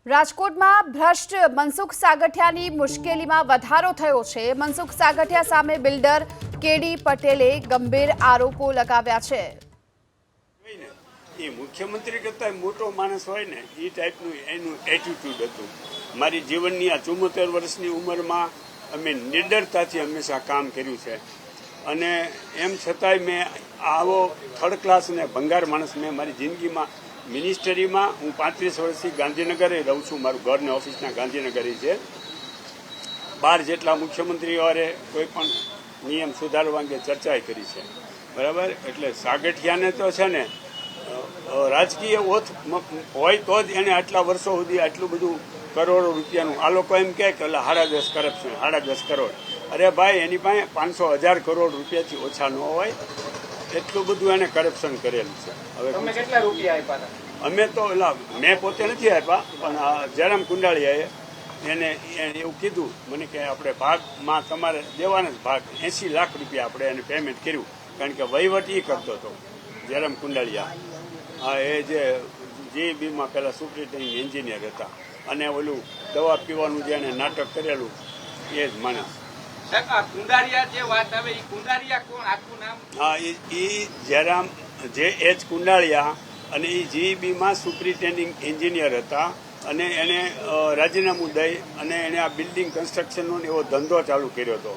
રાજકોટમાં ભ્રષ્ટ મનસુખ સાગઠિયાની મુશ્કેલીમાં વધારો થયો છે। મનસુખ સાગઠિયા સામે બિલ્ડર કેડી પટેલે ગંભીર આરોપો લગાવ્યા છે। એ મુખ્યમંત્રી કરતા મોટો માણસ હોય ને એ ટાઈપનું એનું એટીટ્યુડ હતું। મારી જીવનની આ 74 વર્ષની ઉંમરમાં અમે નિડરતાથી હંમેશા કામ કર્યું છે અને એમ છતાંય મેં આવો થર્ડ ક્લાસ ને ભંગાર માણસ મેં મારી જિંદગીમાં મિનિસ્ટરીમાં હું 35 વર્ષથી ગાંધીનગરે રહું છું। મારું ઘર ને ઓફિસના ગાંધીનગર છે। 12 જેટલા મુખ્યમંત્રીઓએ કોઈ પણ નિયમ સુધારવા અંગે ચર્ચા કરી છે, બરાબર। એટલે સાગઠિયાને તો છે ને રાજકીય ઓથ હોય તો જ એને આટલા વર્ષો સુધી આટલું બધું કરોડો રૂપિયાનું આ લોકો એમ કહે કે 10.5 કરપ્શન 10.5 કરોડ। અરે ભાઈ, એની પાસે 500,000 કરોડ રૂપિયાથી ઓછા ન હોય એટલું બધું એને કરપ્શન કરેલું છે। હવે તમે કેટલા રૂપિયા આપ્યા હતા? અમે તો મેં પોતે નથી આપ્યા, પણ જયરામ કુંડાળિયાએ એને એવું કીધું મને કે આપણે ભાગમાં તમારે દેવાના જ ભાગ 80 લાખ રૂપિયા આપણે એને પેમેન્ટ કર્યું, કારણ કે વહીવટ એ કરતો હતો જયરામ કુંડાળિયા। હા, એ જે જીબીમાં પહેલાં સુપ્રિન્ટેન્ડિંગ એન્જિનિયર હતા અને ઓલું દવા પીવાનું જે એને નાટક કરેલું એ જ માણસ। કુંડારિયા જે વાત આવે એ કુંડારિયા કોણ, આખું નામ? હા, એ જયરામ જે કુંડાળિયા અને એ જીબીમાં સુપ્રિન્ટેન્ડિંગ એન્જિનિયર હતા અને એને રાજીનામું દઈ અને એને આ બિલ્ડિંગ કન્સ્ટ્રક્શનનો એવો ધંધો ચાલુ કર્યો હતો।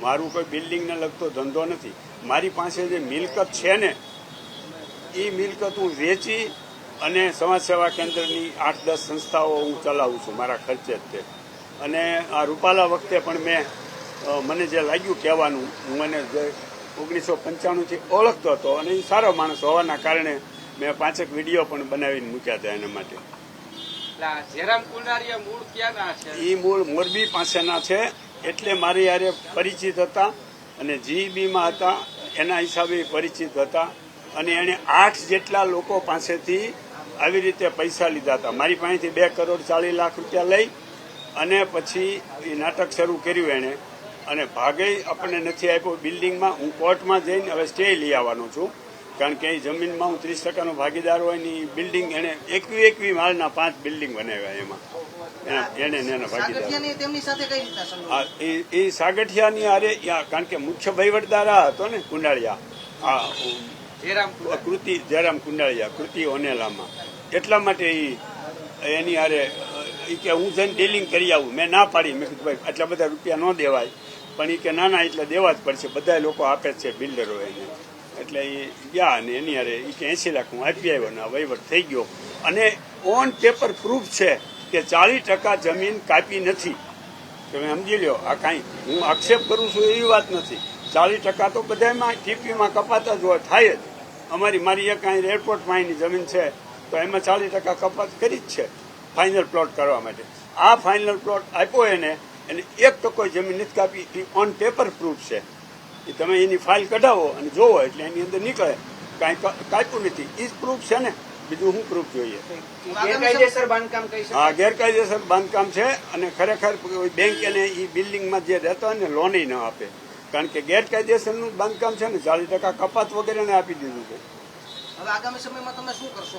મારું કોઈ બિલ્ડિંગને લગતો ધંધો નથી। મારી પાસે જે મિલકત છે ને એ મિલકત હું વેચી અને સમાજ સેવા કેન્દ્રની 8-10 સંસ્થાઓ હું ચલાવું છું મારા ખર્ચે જ તે। અને આ રૂપાલા વખતે પણ મને જે લાગ્યું કહેવાનું, હું એને 1995થી ઓળખતો હતો અને એ સારો માણસ હોવાના કારણે મેં 5 વિડીયો પણ બનાવીને મૂક્યા હતા એના માટે। જયરામ કુંડારિયા મૂળ ક્યાંના છે? એ મૂળ મોરબી પાસેના છે, એટલે મારી યારે પરિચિત હતા અને જીબીમાં હતા એના હિસાબે પરિચિત હતા અને એણે 8 જેટલા લોકો પાસેથી આવી રીતે પૈસા લીધા હતા। મારી પાસેથી 2.40 કરોડ રૂપિયા લઈ અને પછી એ નાટક શરૂ કર્યું એણે અને ભાગે આપણને નથી આપ્યો બિલ્ડિંગમાં। હું કોર્ટમાં જઈને હવે સ્ટે લઈ આવવાનો છું, કારણ કે એ જમીનમાં હું 30% ભાગીદાર હોય ને એ બિલ્ડિંગ એને 21 માળના 5 બિલ્ડિંગ બનાવ્યા એમાં એને એના ભાગીદાર। હા, એ સાગઠિયાની હારે કારણ કે મુખ્ય વહીવટદાર આ હતો ને કુંડાળિયા, જયરામ કુંડાળિયા કૃતિ ઓનેલામાં, એટલા માટે એની હારે કે હું જઈને ડીલિંગ કરી આવું। મેં ના પાડી, મેં કીધું ભાઈ આટલા બધા રૂપિયા ન દેવાય, પણ એ કે ના એટલે દેવા જ પડશે, બધા લોકો આપે જ છે બિલ્ડરો એને। એટલે એ ગયા અને એની હારે એ કે 80 લાખ હું આપી આવ્યો ને વહીવટ થઈ ગયો અને ઓન પેપર પ્રૂફ છે કે 40% જમીન કાપી નથી। તમે સમજી લો, આ કાંઈ હું આક્ષેપ કરું છું એવી વાત નથી। 40% તો બધામાં ટીપીમાં કપાતા જ હોય, થાય જ। મારી એક અહીં એરપોર્ટ પાસેની જમીન છે તો એમાં 40% કપાત કરી જ છે ફાઇનલ પ્લોટ કરવા માટે। આ ફાઇનલ પ્લોટ આપ્યો એને 1% જમીન નથી કાપી, એ ઓન પેપર પ્રૂફ છે। એ તમે એની ફાઇલ કઢાવો અને જોવો એટલે એની અંદર નીકળે કાંઈ કાપ્યું નથી, એ જ પ્રૂફ છે ને, બીજું શું પ્રૂફ જોઈએ? ગેરકાયદેસર બાંધકામ કહી શકાય? હા, ગેરકાયદેસર બાંધકામ છે અને ખરેખર બેંક એને એ બિલ્ડિંગમાં જે રહેતા હોય ને લોન ન આપે, કારણ કે ગેરકાયદેસરનું બાંધકામ છે ને 40% કપાત વગેરેને આપી દીધું છે। હવે આગામી સમયમાં તમે શું કરશો?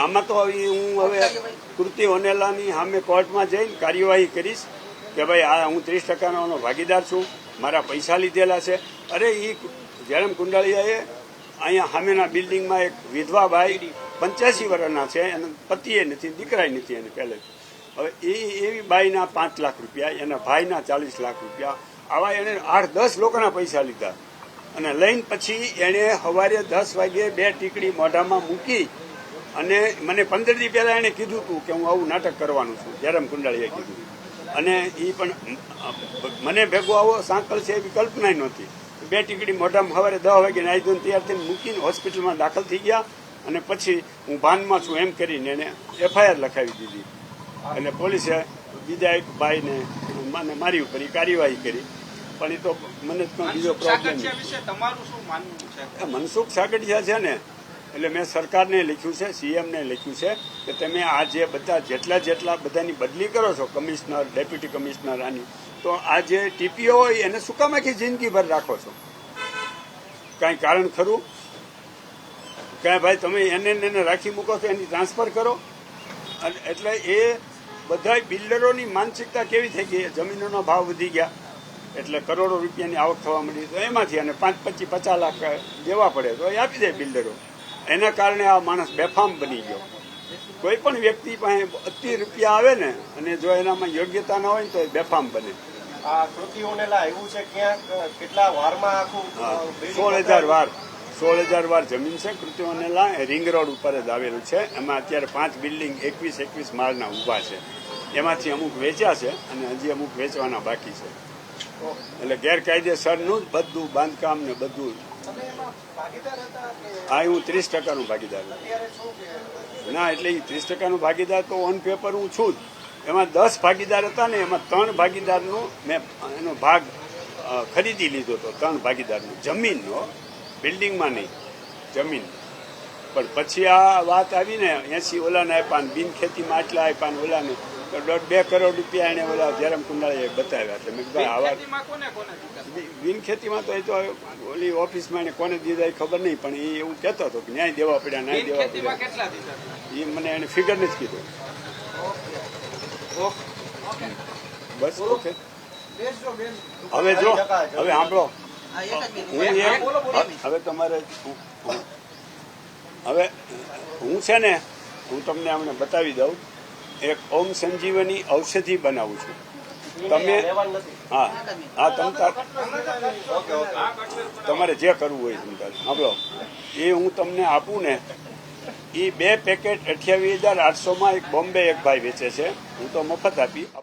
આમાં તો હું હવે કૃતિ ઓનેલાની સામે કોર્ટમાં જઈને કાર્યવાહી કરીશ કે ભાઈ આ હું 30%નો ભાગીદાર છું, મારા પૈસા લીધેલા છે। અરે એ જયરામ કુંડાળિયાએ અહીંયા સામેના બિલ્ડિંગમાં એક વિધવા બાઈ 85 વર્ષના છે, એના પતિએ નથી, દીકરાએ નથી એને પહેલે। હવે એવી બાઈના 5 લાખ રૂપિયા, એના ભાઈના 40 લાખ રૂપિયા, આવા એને 8-10 લોકોના પૈસા લીધા અને લઈને પછી એણે સવારે 10 વાગે 2 ટીકડી મોઢામાં મૂકી અને મને 15 દી પહેલા એણે કીધું હતું કે હું આવું નાટક કરવાનું છું, જયરામ કુંડાળિયાએ કીધું। અને એ પણ મને ભેગો આવો સાંકળ છે એવી કલ્પના નહોતી। 2 ટીકડી મોઢામાં સવારે 10 વાગે નાહી ધોઈને તૈયાર થઈને મૂકીને હોસ્પિટલમાં દાખલ થઈ ગયા અને પછી હું ભાનમાં છું એમ કરીને એને FIR લખાવી દીધી અને પોલીસે બીજા એક ભાઈને મારી ઉપર કાર્યવાહી કરી। પણ એ તો મને બીજો પ્રોબ્લેમ તમારું શું માનવું છે? મનસુખ સાગઠિયા છે ને, એટલે મેં સરકારને લખ્યું છે, CMને લખ્યું છે કે તમે આ જે બધા જેટલા બધાની બદલી કરો છો, કમિશનર, ડેપ્યુટી કમિશનર આની, તો આ જે TPO હોય એને શું કામ આખી જિંદગીભર રાખો છો? કાંઈ કારણ ખરું? કાંઈ ભાઈ તમે એને રાખી મૂકો છો, એની ટ્રાન્સફર કરો। અને એટલે એ બધા બિલ્ડરોની માનસિકતા કેવી થઈ ગઈ, જમીનોના ભાવ વધી ગયા એટલે કરોડો રૂપિયાની આવક થવા માંડી, તો એમાંથી અને 5-50 લાખ દેવા પડે તો એ આપી દે બિલ્ડરો. એના કારણે આ માણસ બેફામ બની ગયો. કોઈ પણ વ્યક્તિ પાસે 80 રૂપિયા આવે ને અને જો એનામાં યોગ્યતા ના હોય ને તો એ બેફામ બને. આ કૃતિઓને એવું છે ક્યાંક કેટલા વારમાં આખું 16,000 વાર 16,000 વાર જમીન છે કૃતિઓને રિંગ રોડ ઉપર જ આવેલું છે. એમાં અત્યારે 5 બિલ્ડિંગ 21 માળના ઊભા છે. એમાંથી અમુક વેચ્યા છે અને હજી અમુક વેચવાના બાકી છે. એટલે ગેરકાયદેસરનું જ બધું બાંધકામ ને બધું. હા, હું 30% ભાગીદાર. ના, એટલે એ 30% ભાગીદાર તો ઓન પેપર હું છું જ. એમાં 10 ભાગીદાર હતા ને એમાં 3 ભાગીદારનો મેં એનો ભાગ ખરીદી લીધો હતો. 3 ભાગીદારનો જમીનનો, બિલ્ડિંગમાં નહીં, જમીન. પણ પછી આ વાત આવી ને 80 ઓલાને આપ્યા ને બિન ખેતીમાં આટલા આપ્યા ને ઓલાને તો 1.5 કરોડ રૂપિયા એને ઓલા જયરામ કુંડાળીએ બતાવ્યા. એટલે મેં કીધું આવા બિન ખેતીમાં તો એ તો ઓલી ઓફિસમાં એને કોને દીધા એ ખબર નહીં, પણ એ એવું કહેતો હતો કે ન્યાય દેવા પડ્યા, ન્યાય દેવા પડ્યા. એ મને એને ફિગર નથી કીધું. બસ ઓકે. હવે જો હવે સાંભળો, હવે તમારે હવે હું છે ને હું તમને હમણાં બતાવી દઉં. એક ઓમ સંજીવની ઔષધિ બનાવું છું. તમે હા હા તમારે જે કરવું હોય તમારે સાંભળો, એ હું તમને આપું ને એ 2 પેકેટ 28,800 એક બોમ્બે એક ભાઈ વેચે છે. હું તો મફત આપી.